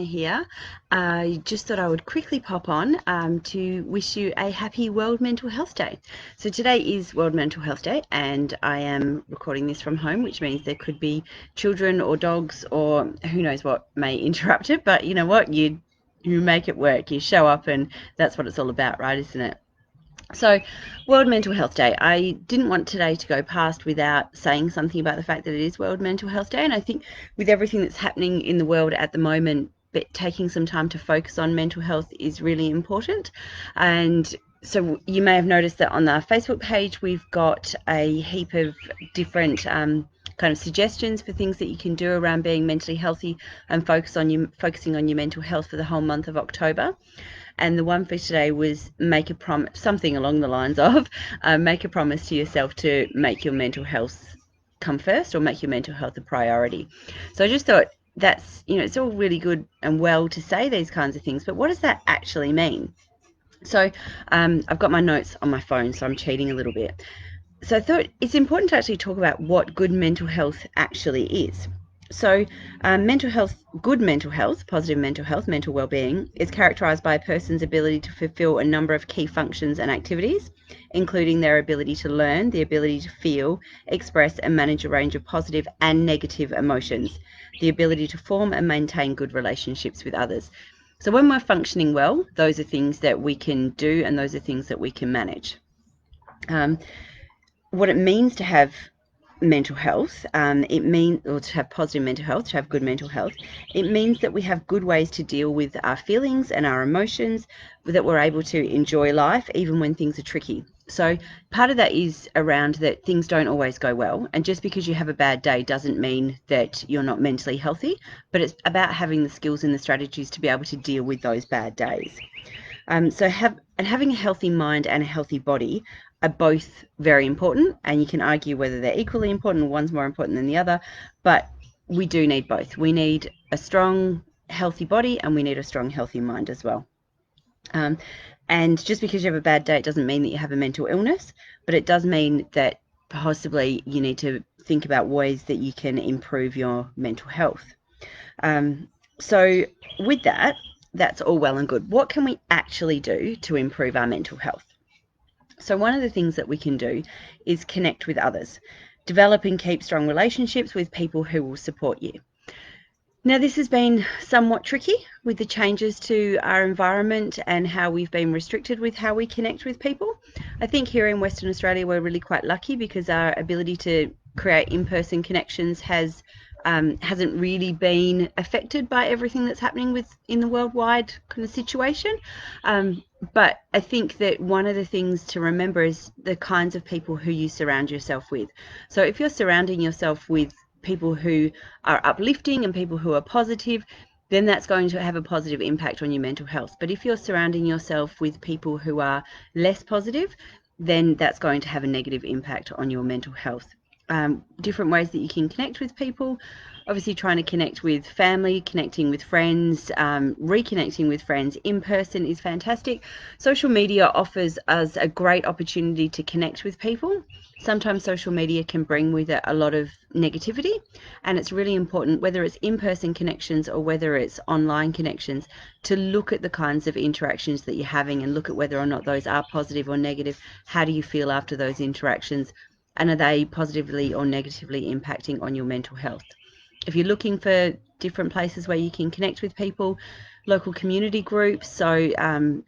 Emma here. I just thought I would quickly pop on to wish you a happy World Mental Health Day. So today is World Mental Health Day, and I am recording this from home, which means there could be children or dogs or who knows what may interrupt it. But you know what? You make it work. You show up, and that's what it's all about, right? Isn't it? So, World Mental Health Day. I didn't want today to go past without saying something about the fact that it is World Mental Health Day. And I think with everything that's happening in the world at the moment, but taking some time to focus on mental health is really important. And so you may have noticed that on our Facebook page, we've got a heap of different kind of suggestions for things that you can do around being mentally healthy and focusing on your mental health for the whole month of October. And the one for today was make a promise, something along the lines of make a promise to yourself to make your mental health come first, or make your mental health a priority. So I just thought that's, it's all really good and well to say these kinds of things, but what does that actually mean? So I've got my notes on my phone, so I'm cheating a little bit. So I thought it's important to actually talk about what good mental health actually is. So mental health, good mental health, positive mental health, mental well-being is characterized by a person's ability to fulfill a number of key functions and activities, including their ability to learn, the ability to feel, express and manage a range of positive and negative emotions, the ability to form and maintain good relationships with others. So when we're functioning well, those are things that we can do, and those are things that we can manage. What it means to have mental health, or to have positive mental health, to have good mental health, it means that we have good ways to deal with our feelings and our emotions, that we're able to enjoy life even when things are tricky. So part of that is around that things don't always go well, and just because you have a bad day doesn't mean that you're not mentally healthy, but it's about having the skills and the strategies to be able to deal with those bad days. Having a healthy mind and a healthy body are both very important, and you can argue whether they're equally important or one's more important than the other, but we do need both. We need a strong, healthy body, and we need a strong, healthy mind as well. And just because you have a bad day, it doesn't mean that you have a mental illness, but it does mean that possibly you need to think about ways that you can improve your mental health. So with that, that's all well and good. What can we actually do to improve our mental health? So one of the things that we can do is connect with others. Develop and keep strong relationships with people who will support you. Now, this has been somewhat tricky with the changes to our environment and how we've been restricted with how we connect with people. I think here in Western Australia, we're really quite lucky because our ability to create in-person connections hasn't really been affected by everything that's happening in the worldwide kind of situation. But I think that one of the things to remember is the kinds of people who you surround yourself with. So if you're surrounding yourself with people who are uplifting and people who are positive, then that's going to have a positive impact on your mental health. But if you're surrounding yourself with people who are less positive, then that's going to have a negative impact on your mental health. Different ways that you can connect with people. Obviously trying to connect with family, connecting with friends, reconnecting with friends in person is fantastic. Social media offers us a great opportunity to connect with people. Sometimes social media can bring with it a lot of negativity, and it's really important, whether it's in-person connections or whether it's online connections, to look at the kinds of interactions that you're having and look at whether or not those are positive or negative. How do you feel after those interactions? And are they positively or negatively impacting on your mental health? If you're looking for different places where you can connect with people, local community groups, so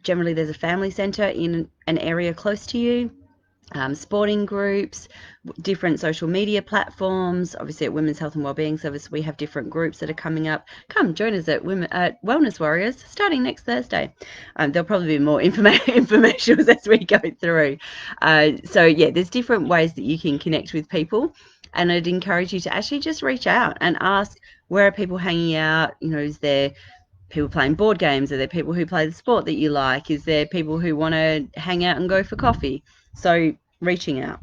generally there's a family centre in an area close to you, sporting groups, different social media platforms. Obviously at Women's Health and Wellbeing Service we have different groups that are coming up. Come join us at Wellness Warriors starting next Thursday. There'll probably be more information as we go through. So yeah, there's different ways that you can connect with people, and I'd encourage you to actually just reach out and ask, where are people hanging out? Is there people playing board games? Are there people who play the sport that you like? Is there people who want to hang out and go for coffee? So reaching out.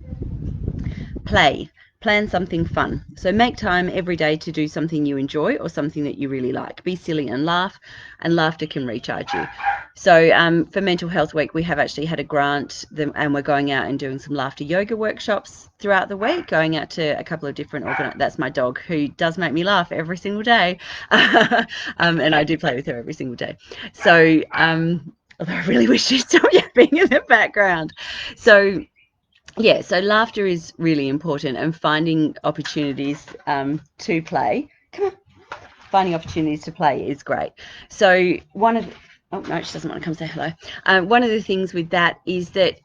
Play. Plan something fun. So make time every day to do something you enjoy or something that you really like. Be silly and laugh, and laughter can recharge you. So for Mental Health Week, we have actually had a grant, and we're going out and doing some laughter yoga workshops throughout the week, going out to a couple of different that's my dog, who does make me laugh every single day. And I do play with her every single day. So although I really wish she'd stop yapping in the background. So yeah, so laughter is really important, and finding opportunities to play. Come on. Finding opportunities to play is great. So one of oh no, she doesn't want to come say hello. One of the things with that is that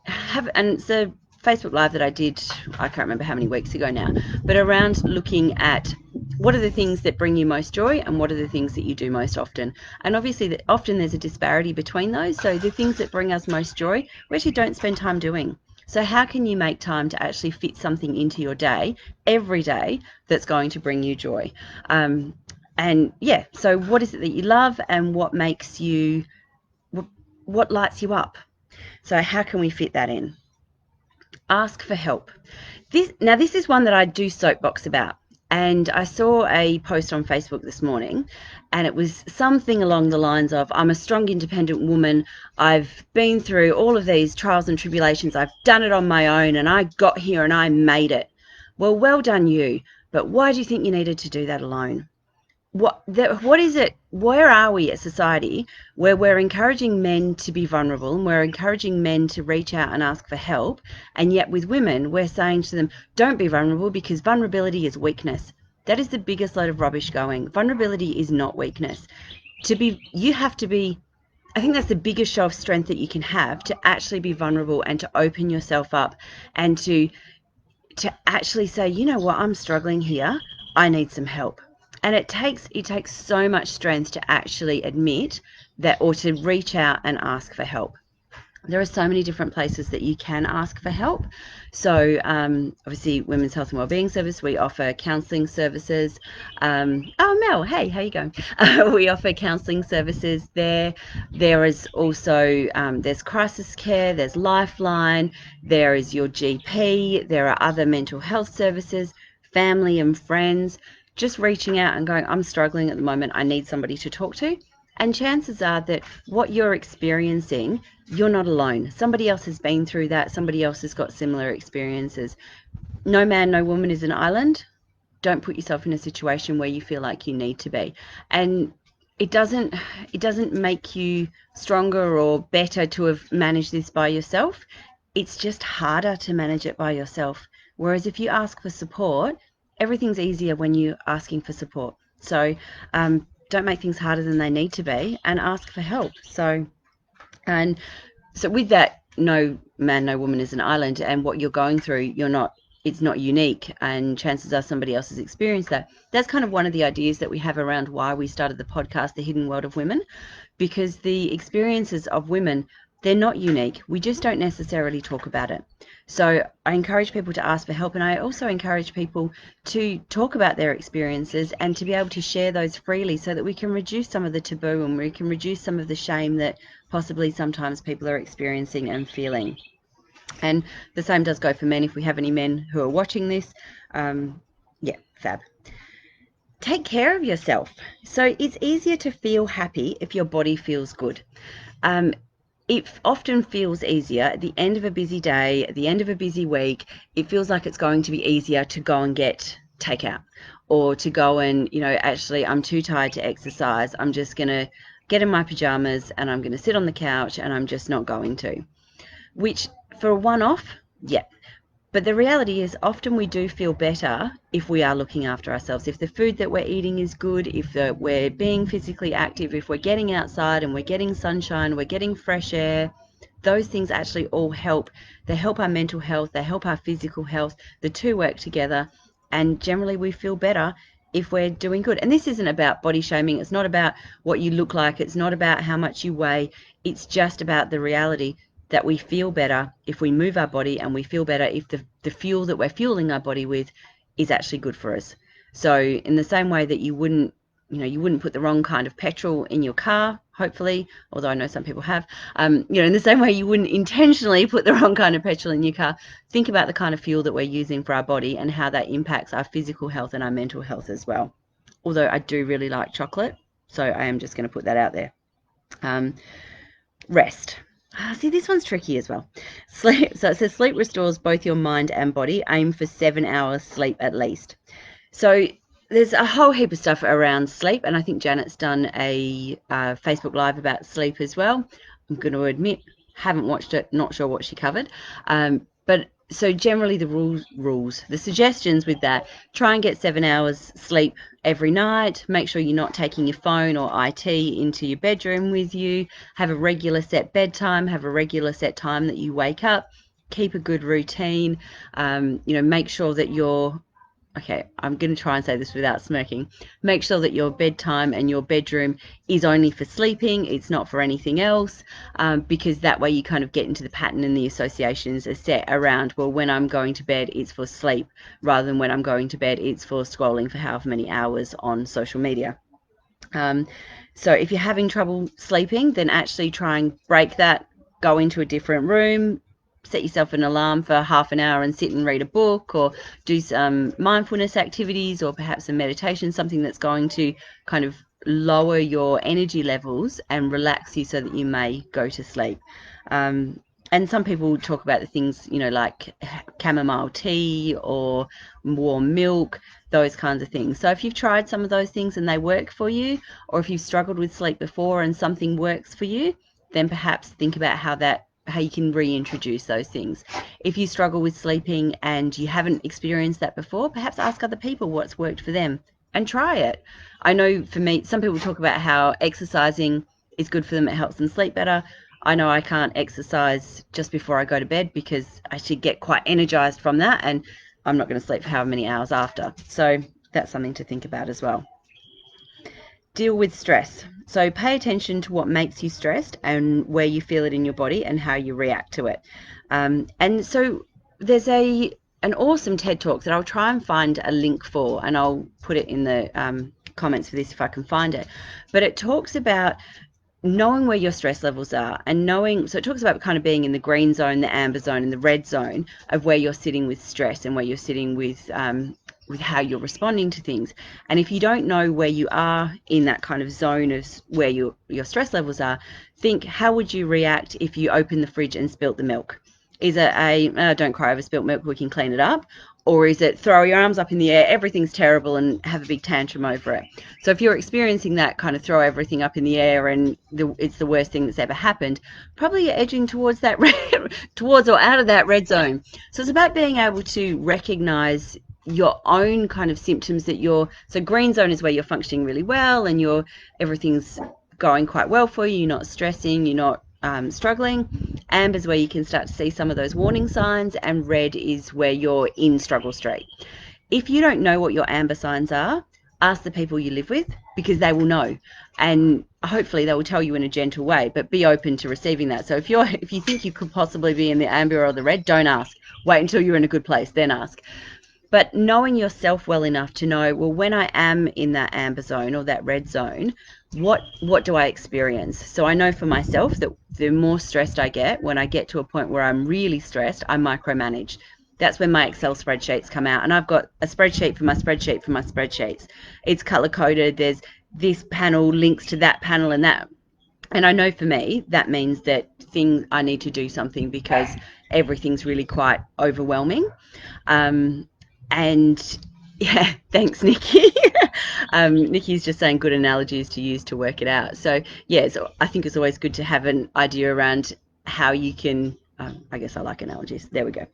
and it's a Facebook Live that I did, I can't remember how many weeks ago now, but around looking at what are the things that bring you most joy and what are the things that you do most often. And obviously that often there's a disparity between those. So the things that bring us most joy, we actually don't spend time doing. So how can you make time to actually fit something into your day every day that's going to bring you joy? And yeah, so what is it that you love, and what makes you, what lights you up? So how can we fit that in? Ask for help. This is one that I do soapbox about. And I saw a post on Facebook this morning, and it was something along the lines of, I'm a strong, independent woman. I've been through all of these trials and tribulations. I've done it on my own, and I got here and I made it. Well done you. But why do you think you needed to do that alone? What is it? Where are we as society where we're encouraging men to be vulnerable, and we're encouraging men to reach out and ask for help, and yet with women we're saying to them, don't be vulnerable because vulnerability is weakness? That is the biggest load of rubbish going. Vulnerability is not weakness. You have to be, I think that's the biggest show of strength that you can have, to actually be vulnerable and to open yourself up, and to actually say, you know what, I'm struggling here, I need some help. And it takes so much strength to actually admit that, or to reach out and ask for help. There are so many different places that you can ask for help. So obviously Women's Health and Wellbeing Service, we offer counselling services. Oh, Mel, hey, how you going? We offer counselling services there. There is also, there's crisis care, there's Lifeline, there is your GP, there are other mental health services, family and friends. Just reaching out and going, I'm struggling at the moment, I need somebody to talk to. And chances are that what you're experiencing, you're not alone. Somebody else has been through that. Somebody else has got similar experiences. No man, no woman is an island. Don't put yourself in a situation where you feel like you need to be. And it doesn't make you stronger or better to have managed this by yourself. It's just harder to manage it by yourself. Whereas if you ask for support, everything's easier when you're asking for support. So don't make things harder than they need to be, and ask for help. So with that, no man, no woman is an island, and what you're going through, it's not unique, and chances are somebody else has experienced that. That's kind of one of the ideas that we have around why we started the podcast, The Hidden World of Women, because the experiences of women, they're not unique. We just don't necessarily talk about it. So I encourage people to ask for help, and I also encourage people to talk about their experiences and to be able to share those freely, so that we can reduce some of the taboo and we can reduce some of the shame that possibly sometimes people are experiencing and feeling. And the same does go for men, if we have any men who are watching this. Yeah, fab. Take care of yourself. So it's easier to feel happy if your body feels good. It often feels easier at the end of a busy day, at the end of a busy week. It feels like it's going to be easier to go and get takeout, or to go and, actually, I'm too tired to exercise. I'm just going to get in my pajamas and I'm going to sit on the couch and I'm just not going to. Which, for a one-off, yeah. But the reality is, often we do feel better if we are looking after ourselves. If the food that we're eating is good, if we're being physically active, if we're getting outside and we're getting sunshine, we're getting fresh air, those things actually all help. They help our mental health, they help our physical health. The two work together, and generally we feel better if we're doing good. And this isn't about body shaming. It's not about what you look like. It's not about how much you weigh. It's just about the reality that we feel better if we move our body, and we feel better if the fuel that we're fueling our body with is actually good for us. So in the same way that you wouldn't you wouldn't put the wrong kind of petrol in your car, hopefully, although I know some people have. In the same way you wouldn't intentionally put the wrong kind of petrol in your car, think about the kind of fuel that we're using for our body and how that impacts our physical health and our mental health as well. Although I do really like chocolate, so I am just going to put that out there. Rest. See, this one's tricky as well. Sleep. So it says sleep restores both your mind and body. Aim for 7 hours sleep at least. So there's a whole heap of stuff around sleep, and I think Janet's done a Facebook Live about sleep as well. I'm going to admit, haven't watched it, not sure what she covered. But so generally the suggestions with that, try and get 7 hours sleep every night. Make sure you're not taking your phone or IT into your bedroom with you. Have a regular set bedtime. Have a regular set time that you wake up. Keep a good routine. Make sure that you're okay, I'm going to try and say this without smirking. Make sure that your bedtime and your bedroom is only for sleeping. It's not for anything else, because that way you kind of get into the pattern and the associations are set around, well, when I'm going to bed, it's for sleep, rather than when I'm going to bed, it's for scrolling for however many hours on social media. So if you're having trouble sleeping, then actually try and break that, go into a different room, set yourself an alarm for half an hour and sit and read a book, or do some mindfulness activities, or perhaps some meditation, something that's going to kind of lower your energy levels and relax you so that you may go to sleep. And some people talk about the things, like chamomile tea or warm milk, those kinds of things. So if you've tried some of those things and they work for you, or if you've struggled with sleep before and something works for you, then perhaps think about how you can reintroduce those things. If you struggle with sleeping and you haven't experienced that before, perhaps ask other people what's worked for them and try it. I know for me, some people talk about how exercising is good for them, it helps them sleep better. I know I can't exercise just before I go to bed because I should get quite energized from that, and I'm not going to sleep for how many hours after. So that's something to think about as well. Deal with stress. So pay attention to what makes you stressed and where you feel it in your body and how you react to it. And so there's an awesome TED Talk that I'll try and find a link for, and I'll put it in the comments for this if I can find it. But it talks about knowing where your stress levels are, and so it talks about kind of being in the green zone, the amber zone, and the red zone of where you're sitting with stress and where you're sitting with how you're responding to things. And if you don't know where you are in that kind of zone of where your stress levels are, think, how would you react if you open the fridge and spilt the milk? Is it don't cry over spilt milk, we can clean it up? Or is it throw your arms up in the air, everything's terrible, and have a big tantrum over it? So if you're experiencing that kind of throw everything up in the air and it's the worst thing that's ever happened, probably you're edging towards that towards or out of that red zone. So it's about being able to recognize your own kind of symptoms so green zone is where you're functioning really well and everything's going quite well for you, you're not stressing, you're not struggling. Amber is where you can start to see some of those warning signs, and red is where you're in struggle street. If you don't know what your amber signs are, ask the people you live with, because they will know, and hopefully they will tell you in a gentle way, but be open to receiving that. So if you think you could possibly be in the amber or the red, don't ask. Wait until you're in a good place, then ask. But knowing yourself well enough to know, well, when I am in that amber zone or that red zone, what do I experience? So I know for myself that the more stressed I get, when I get to a point where I'm really stressed, I micromanage. That's when my Excel spreadsheets come out, and I've got a spreadsheet for my spreadsheet for my spreadsheets. It's color coded. There's this panel links to that panel and that. And I know for me, that means that I need to do something because everything's really quite overwhelming. And yeah, thanks, Nikki. Nikki's just saying good analogies to use to work it out. So yeah, so I think it's always good to have an idea around how you can, I guess I like analogies. There we go.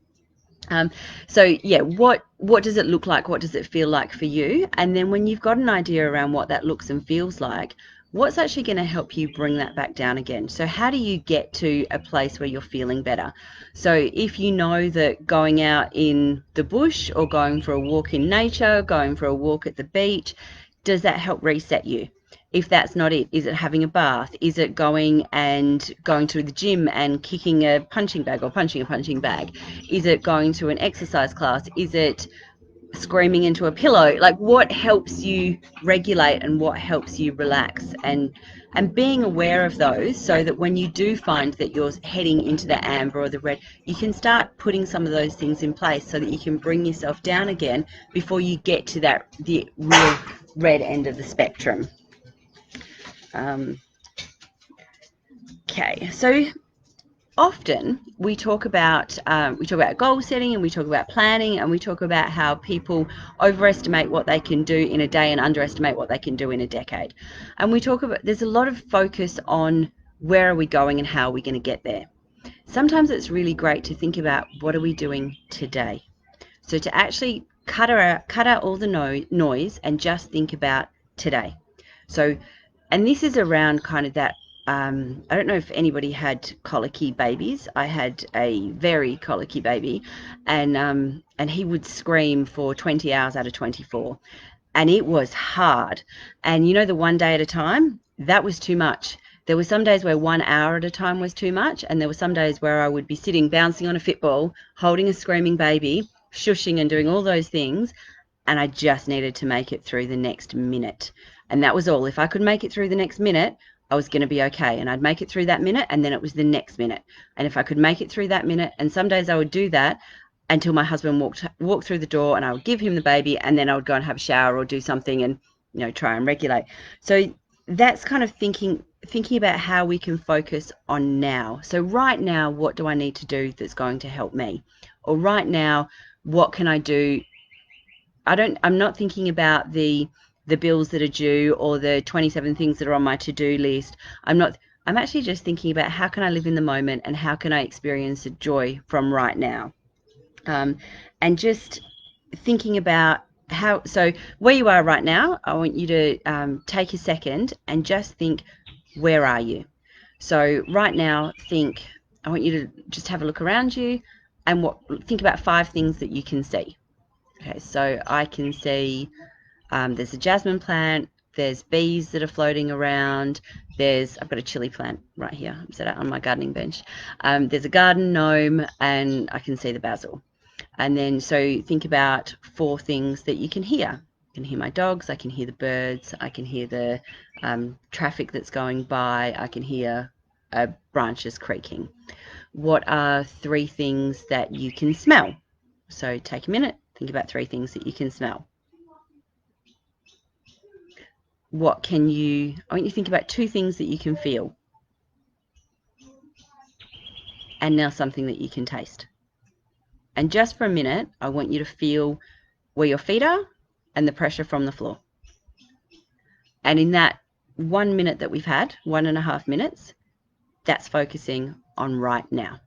So yeah, what does it look like? What does it feel like for you? And then when you've got an idea around what that looks and feels like, what's actually going to help you bring that back down again? So how do you get to a place where you're feeling better? So if you know that going out in the bush or going for a walk in nature, going for a walk at the beach, does that help reset you? If that's not it, is it having a bath? Is it going to the gym and kicking a punching bag or punching a punching bag? Is it going to an exercise class? Is it screaming into a pillow. Like, what helps you regulate and what helps you relax, and being aware of those, so that when you do find that you're heading into the amber or the red, you can start putting some of those things in place so that you can bring yourself down again before you get to the real red end of the spectrum. Okay, so often we talk about goal setting, and we talk about planning, and we talk about how people overestimate what they can do in a day and underestimate what they can do in a decade. And we talk about, there's a lot of focus on where are we going and how are we going to get there. Sometimes it's really great to think about what are we doing today. So to actually cut out all the noise and just think about today. So, and this is around kind of that, I don't know if anybody had colicky babies. I had a very colicky baby, and he would scream for 20 hours out of 24, and it was hard. And you know, the one day at a time, that was too much. There were some days where 1 hour at a time was too much, and there were some days where I would be sitting bouncing on a football, holding a screaming baby, shushing and doing all those things, and I just needed to make it through the next minute. And that was all. If I could make it through the next minute, I was going to be okay. And I'd make it through that minute, and then it was the next minute. And if I could make it through that minute, and some days I would do that until my husband walked through the door, and I would give him the baby, and then I would go and have a shower or do something and, you know, try and regulate. So that's kind of thinking about how we can focus on now. So right now, what do I need to do that's going to help me? Or right now, what can I do? I'm not thinking about the bills that are due or the 27 things that are on my to-do list. I'm actually just thinking about how can I live in the moment and how can I experience the joy from right now. And just thinking about so where you are right now, I want you to take a second and just think, where are you? So right now, I want you to just have a look around you and think about 5 things that you can see. Okay, so I can see there's a jasmine plant, there's bees that are floating around, I've got a chili plant right here, I'm set out on my gardening bench. There's a garden gnome, and I can see the basil. And then, so think about 4 things that you can hear. I can hear my dogs, I can hear the birds, I can hear the traffic that's going by, I can hear branches creaking. What are 3 things that you can smell? So take a minute, think about 3 things that you can smell. I want you to think about 2 things that you can feel. And now something that you can taste. And just for a minute, I want you to feel where your feet are and the pressure from the floor. And in that 1 minute that we've had, 1.5 minutes, that's focusing on right now.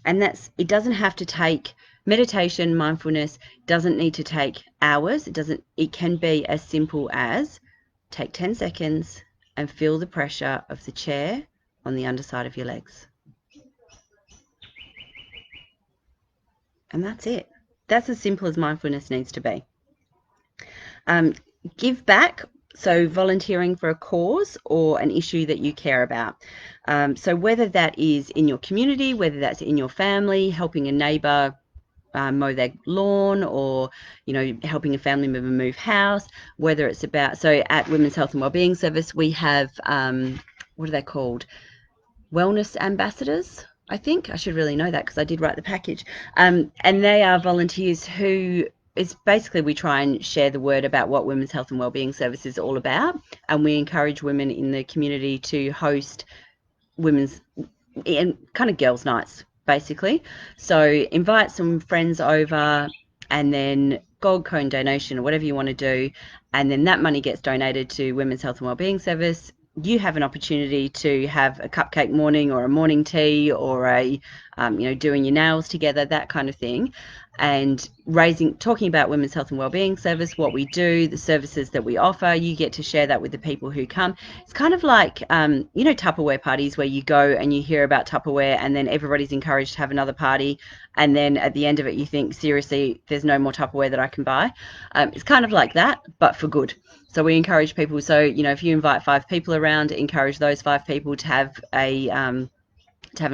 And it doesn't have to take meditation, mindfulness doesn't need to take hours. It can be as simple as take 10 seconds and feel the pressure of the chair on the underside of your legs. And that's it. That's as simple as mindfulness needs to be. Give back, so volunteering for a cause or an issue that you care about. So whether that is in your community, whether that's in your family, helping a neighbour mow their lawn, or, you know, helping a family member move house, whether it's about, so at Women's Health and Wellbeing Service, we have, what are they called? Wellness ambassadors. I think I should really know that because I did write the package. And they are volunteers who is basically, we try and share the word about what Women's Health and Wellbeing Service is all about, and we encourage women in the community to host women's and kind of girls' nights, basically. So invite some friends over, and then gold cone donation or whatever you want to do, and then that money gets donated to Women's Health and Wellbeing Service. You have an opportunity to have a cupcake morning or a morning tea, or a doing your nails together, that kind of thing, and talking about Women's Health and Wellbeing Service, what we do, the services that we offer. You get to share that with the people who come. It's kind of like Tupperware parties, where you go and you hear about Tupperware, and then everybody's encouraged to have another party, and then at the end of it you think, seriously, there's no more Tupperware that I can buy. It's kind of like that, but for good. So we encourage people, so if you invite 5 people around, encourage those 5 people to have an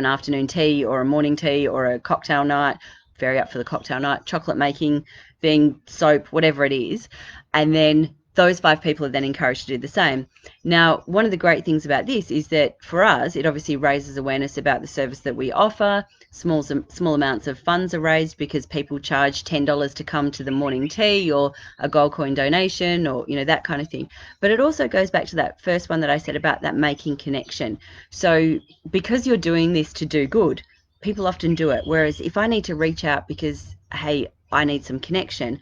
afternoon tea or a morning tea or a cocktail night very up for the cocktail night, chocolate making, being soap, whatever it is. And then those 5 people are then encouraged to do the same. Now, one of the great things about this is that for us, it obviously raises awareness about the service that we offer. Small amounts of funds are raised because people charge $10 to come to the morning tea, or a gold coin donation, or that kind of thing. But it also goes back to that first one that I said about that making connection. So because you're doing this to do good, people often do it. Whereas if I need to reach out because, hey, I need some connection,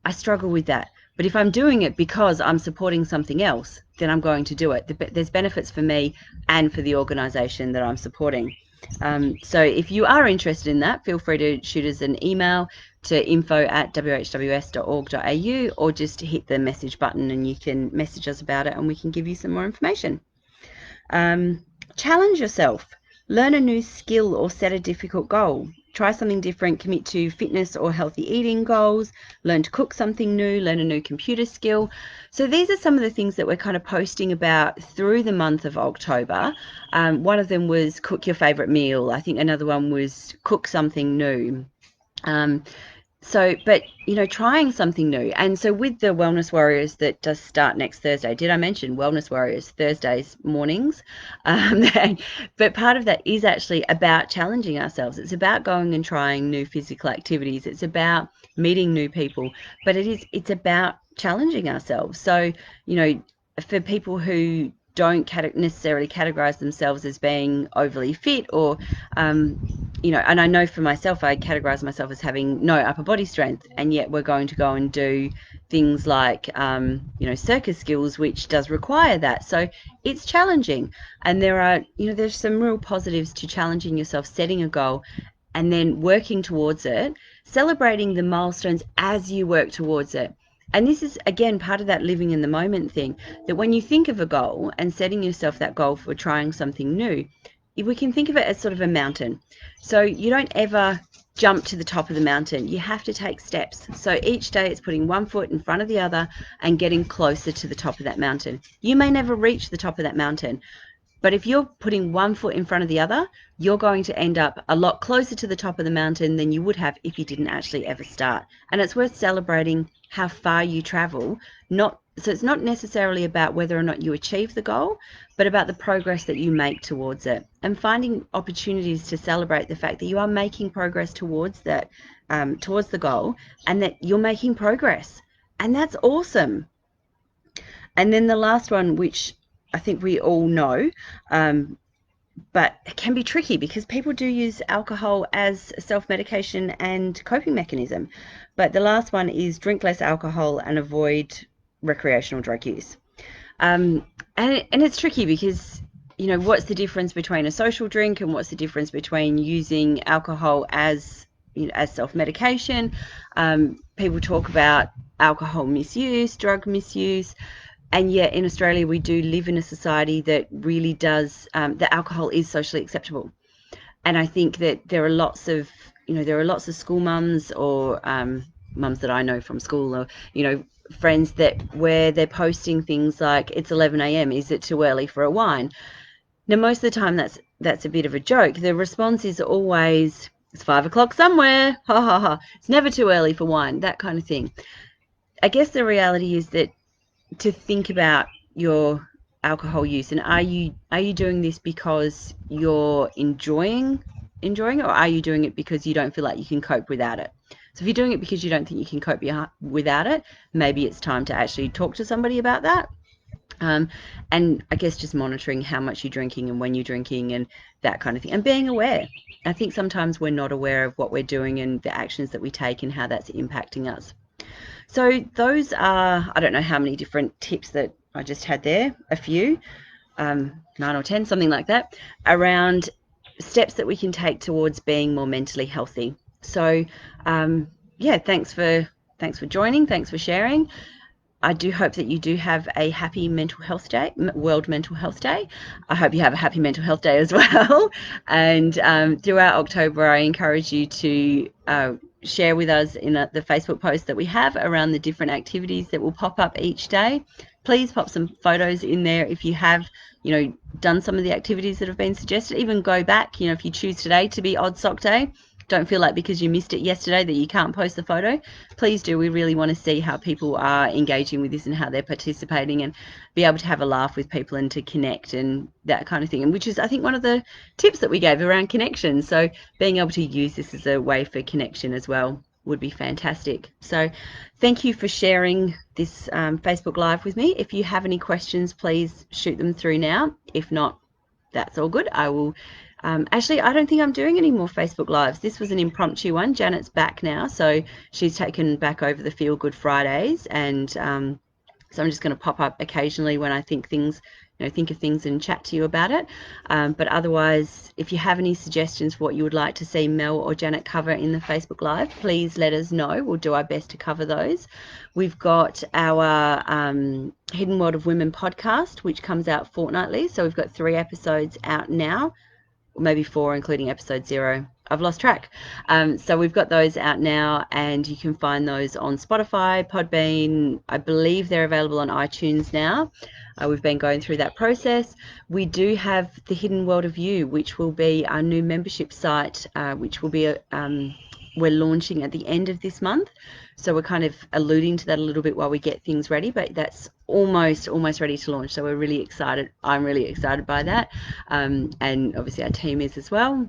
I struggle with that. But if I'm doing it because I'm supporting something else, then I'm going to do it. There's benefits for me and for the organisation that I'm supporting. So if you are interested in that, feel free to shoot us an email to info@whws.org.au, or just hit the message button and you can message us about it and we can give you some more information. Challenge yourself. Learn a new skill or set a difficult goal. Try something different, commit to fitness or healthy eating goals, learn to cook something new, learn a new computer skill. So these are some of the things that we're kind of posting about through the month of October. One of them was cook your favorite meal. I think another one was cook something new. But trying something new. And so with the Wellness Warriors that does start next Thursday, did I mention Wellness Warriors Thursdays mornings? But part of that is actually about challenging ourselves. It's about going and trying new physical activities. It's about meeting new people, but it's about challenging ourselves. So, for people who don't necessarily categorize themselves as being overly fit, or and I know for myself, I categorize myself as having no upper body strength, and yet we're going to go and do things like circus skills, which does require that. So it's challenging, and there's some real positives to challenging yourself, setting a goal and then working towards it, celebrating the milestones as you work towards it. And this is, again, part of that living in the moment thing, that when you think of a goal and setting yourself that goal for trying something new, we can think of it as sort of a mountain. So you don't ever jump to the top of the mountain. You have to take steps. So each day it's putting one foot in front of the other and getting closer to the top of that mountain. You may never reach the top of that mountain, but if you're putting one foot in front of the other, you're going to end up a lot closer to the top of the mountain than you would have if you didn't actually ever start. And it's worth celebrating how far you travel. So it's not necessarily about whether or not you achieve the goal, but about the progress that you make towards it, and finding opportunities to celebrate the fact that you are making progress towards that, towards the goal, and that you're making progress. And that's awesome. And then the last one, which I think we all know, but it can be tricky because people do use alcohol as a self-medication and coping mechanism. But the last one is drink less alcohol and avoid recreational drug use. And it's tricky because, what's the difference between a social drink and what's the difference between using alcohol as self-medication? People talk about alcohol misuse, drug misuse. And yet in Australia, we do live in a society that really does, that alcohol is socially acceptable. And I think that there are lots of school mums, or mums that I know from school, or, friends where they're posting things like, it's 11 a.m, is it too early for a wine? Now, most of the time that's a bit of a joke. The response is always, it's 5 o'clock somewhere, ha ha ha, it's never too early for wine, that kind of thing. I guess the reality is that to think about your alcohol use, and are you doing this because you're enjoying it, or are you doing it because you don't feel like you can cope without it? So if you're doing it because you don't think you can cope without it, maybe it's time to actually talk to somebody about that. And I guess just monitoring how much you're drinking and when you're drinking and that kind of thing, and being aware. I think sometimes we're not aware of what we're doing and the actions that we take and how that's impacting us. So those are, I don't know how many different tips that I just had there, a few, 9 or 10, something like that, around steps that we can take towards being more mentally healthy. So yeah, thanks for joining, thanks for sharing. I do hope that you do have a happy mental health day, World Mental Health Day. I hope you have a happy mental health day as well. And throughout October, I encourage you to share with us in the Facebook post that we have around the different activities that will pop up each day. Please pop some photos in there if you have, done some of the activities that have been suggested. Even go back, if you choose today to be Odd Sock Day, don't feel like because you missed it yesterday that you can't post the photo. Please do. We really want to see how people are engaging with this and how they're participating, and be able to have a laugh with people and to connect and that kind of thing. And which is, I think, one of the tips that we gave around connection. So being able to use this as a way for connection as well would be fantastic. So thank you for sharing this Facebook Live with me. If you have any questions, please shoot them through now. If not, that's all good. I will actually, I don't think I'm doing any more Facebook Lives. This was an impromptu one. Janet's back now, so she's taken back over the Feel Good Fridays, and so I'm just going to pop up occasionally when I think things, think of things and chat to you about it. But otherwise, if you have any suggestions for what you would like to see Mel or Janet cover in the Facebook Live, please let us know. We'll do our best to cover those. We've got our Hidden World of Women podcast, which comes out fortnightly. So we've got 3 episodes out now, or maybe 4, including episode 0. I've lost track. So we've got those out now, and you can find those on Spotify, Podbean. I believe they're available on iTunes now. We've been going through that process. We do have the Hidden World of You, which will be our new membership site, which will be we're launching at the end of this month. So we're kind of alluding to that a little bit while we get things ready, but that's almost ready to launch. So we're really excited. I'm really excited by that. And obviously our team is as well.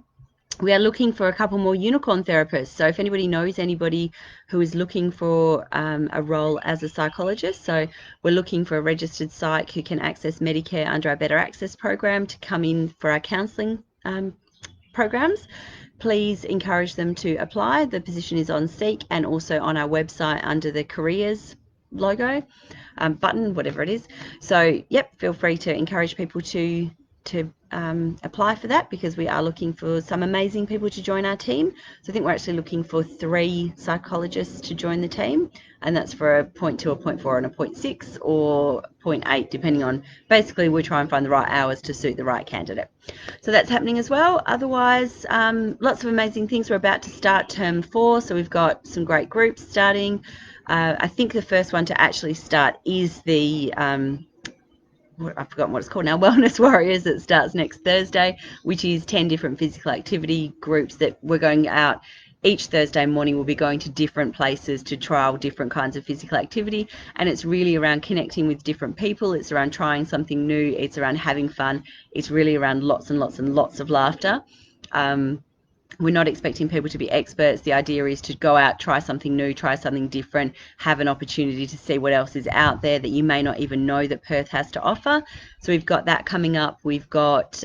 We are looking for a couple more unicorn therapists. So if anybody knows anybody who is looking for a role as a psychologist, so we're looking for a registered psych who can access Medicare under our Better Access program to come in for our counselling programs. Please encourage them to apply. The position is on Seek and also on our website under the careers logo, button, whatever it is. So yep, feel free to encourage people to apply for that, because we are looking for some amazing people to join our team. So I think we're actually looking for 3 psychologists to join the team, and that's for a 0.2, a 0.4 and a 0.6 or 0.8, depending on, basically we try and find the right hours to suit the right candidate. So that's happening as well. Otherwise, lots of amazing things. We're about to start term 4, so we've got some great groups starting. I think the first one to actually start is the I've forgotten what it's called now, Wellness Warriors, that starts next Thursday, which is 10 different physical activity groups that we're going out. Each Thursday morning we'll be going to different places to trial different kinds of physical activity, and it's really around connecting with different people. It's around trying something new. It's around having fun. It's really around lots and lots and lots of laughter. We're not expecting people to be experts. The idea is to go out, try something new, try something different, have an opportunity to see what else is out there that you may not even know that Perth has to offer. So we've got that coming up. We've got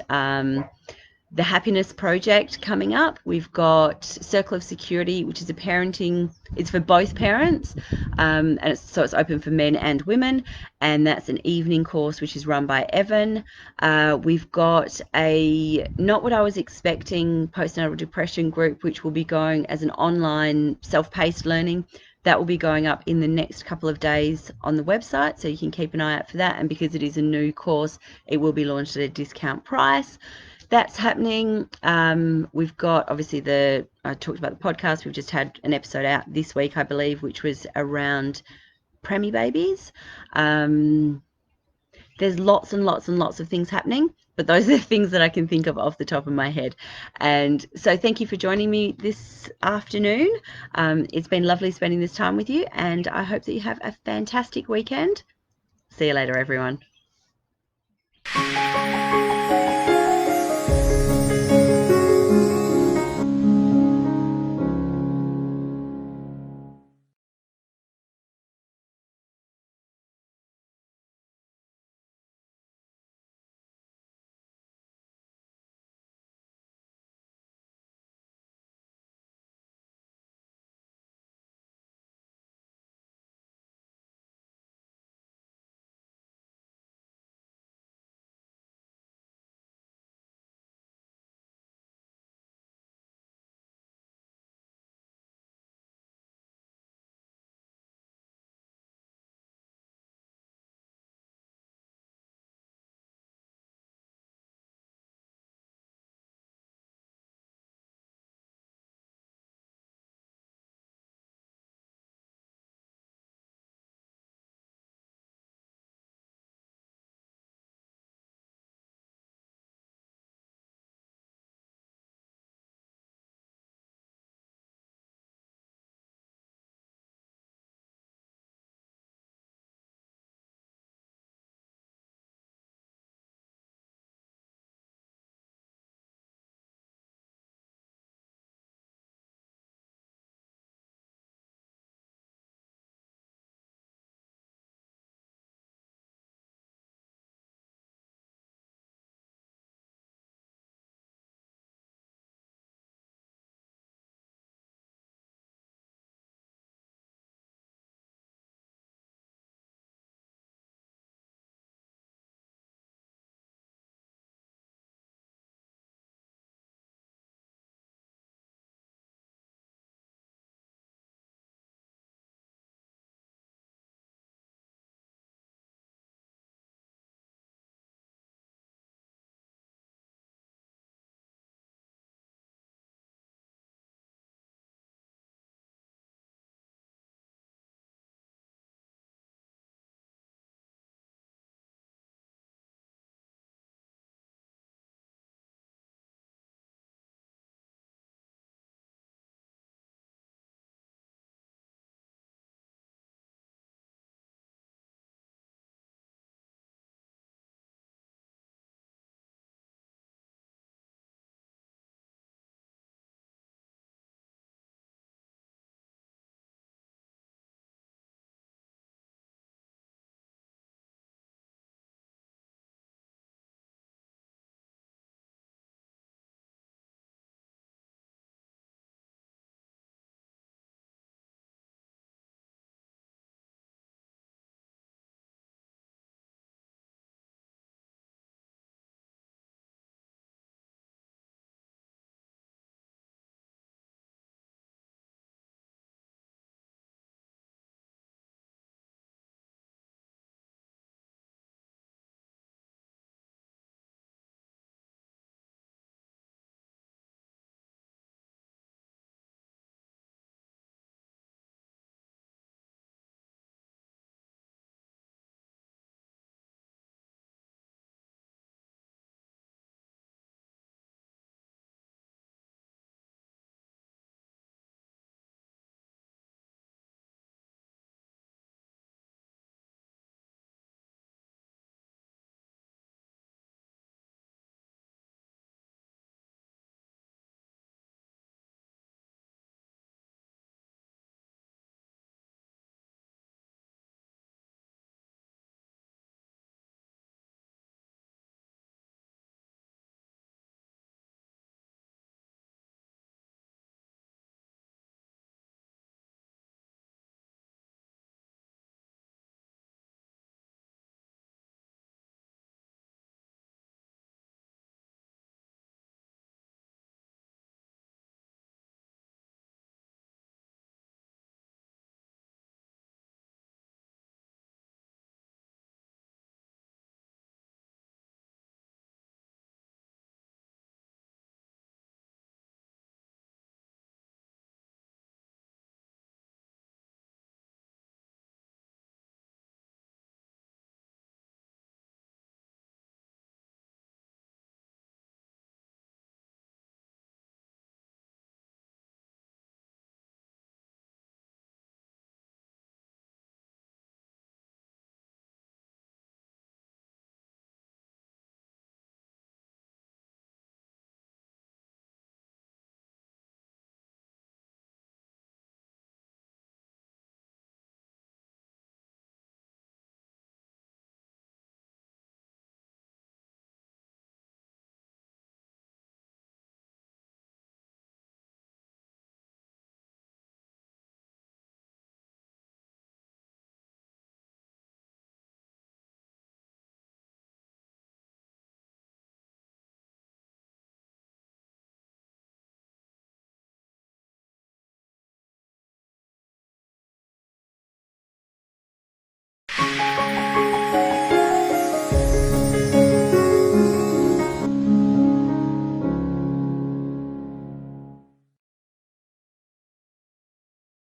the Happiness Project coming up. We've got Circle of Security, which is a parenting, it's for both parents, and so it's open for men and women, and that's an evening course which is run by Evan. We've got a Not What I Was Expecting postnatal depression group, which will be going as an online self-paced learning. That will be going up in the next couple of days on the website, so you can keep an eye out for that. And because it is a new course, it will be launched at a discount price. That's happening. We've got, obviously, I talked about the podcast. We've just had an episode out this week, I believe, which was around preemie babies. There's lots and lots and lots of things happening, but those are the things that I can think of off the top of my head. And so thank you for joining me this afternoon. It's been lovely spending this time with you, and I hope that you have a fantastic weekend. See you later, everyone.